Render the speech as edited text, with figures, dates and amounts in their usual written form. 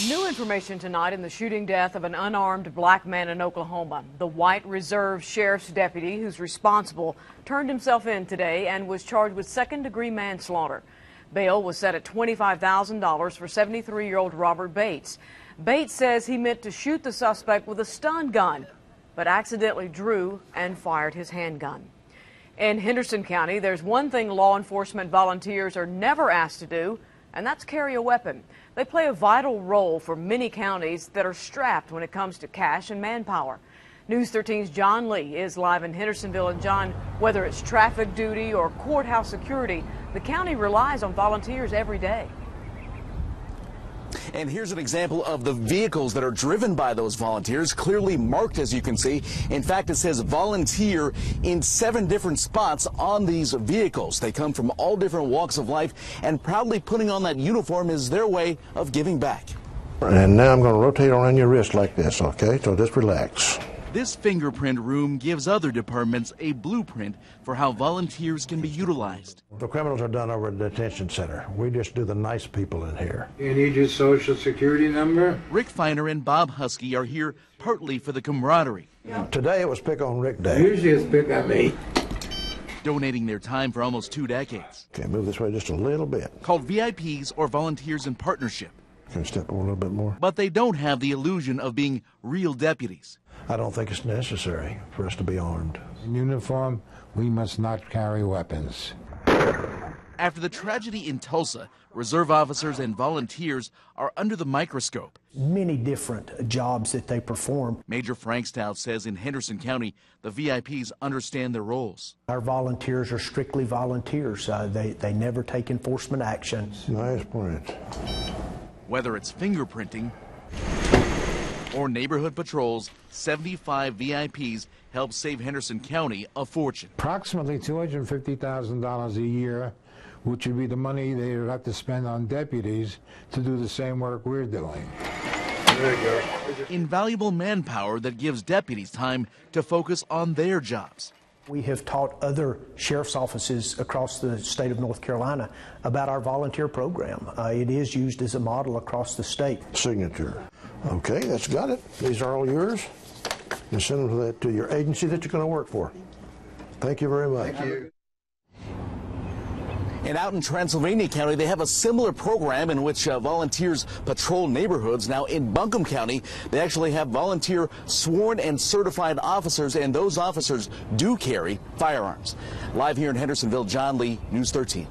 New information tonight in the shooting death of an unarmed black man in Oklahoma. The White Reserve Sheriff's deputy who's responsible turned himself in today and was charged with second-degree manslaughter. Bail was set at $25,000 for 73-year-old Robert Bates. Bates says he meant to shoot the suspect with a stun gun, but accidentally drew and fired his handgun. In Henderson County, there's one thing law enforcement volunteers are never asked to do, and that's carry a weapon. They play a vital role for many counties that are strapped when it comes to cash and manpower. News 13's John Lee is live in Hendersonville. And John, whether it's traffic duty or courthouse security, the county relies on volunteers every day. And here's an example of the vehicles that are driven by those volunteers, clearly marked, as you can see. In fact, it says volunteer in 7 different spots on these vehicles. They come from all different walks of life, and proudly putting on that uniform is their way of giving back. And now I'm going to rotate around your wrist like this, okay? So just relax. This fingerprint room gives other departments a blueprint for how volunteers can be utilized. The criminals are done over at the detention center. We just do the nice people in here. You need your social security number? Rick Feiner and Bob Huskey are here partly for the camaraderie. Today it was Pick on Rick Day. Usually it's pick on me. Donating their time for almost 2 decades. Okay, move this way just a little bit. Called VIPs or Volunteers in Partnership. Can you step over a little bit more? But they don't have the illusion of being real deputies. I don't think it's necessary for us to be armed. In uniform, we must not carry weapons. After the tragedy in Tulsa, reserve officers and volunteers are under the microscope. Many different jobs that they perform. Major Frank Stout says in Henderson County, the VIPs understand their roles. Our volunteers are strictly volunteers. They never take enforcement action. Nice point. Whether it's fingerprinting or neighborhood patrols, 75 VIPs help save Henderson County a fortune. Approximately $250,000 a year, which would be the money they would have to spend on deputies to do the same work we're doing. There you go. Invaluable manpower that gives deputies time to focus on their jobs. We have taught other sheriff's offices across the state of North Carolina about our volunteer program. It is used as a model across the state. Signature. Okay, that's got it. These are all yours. And send them to your agency that you're going to work for. Thank you very much. Thank you. And out in Transylvania County, they have a similar program in which volunteers patrol neighborhoods. Now, in Buncombe County, they actually have volunteer sworn and certified officers, and those officers do carry firearms. Live here in Hendersonville, John Lee, News 13.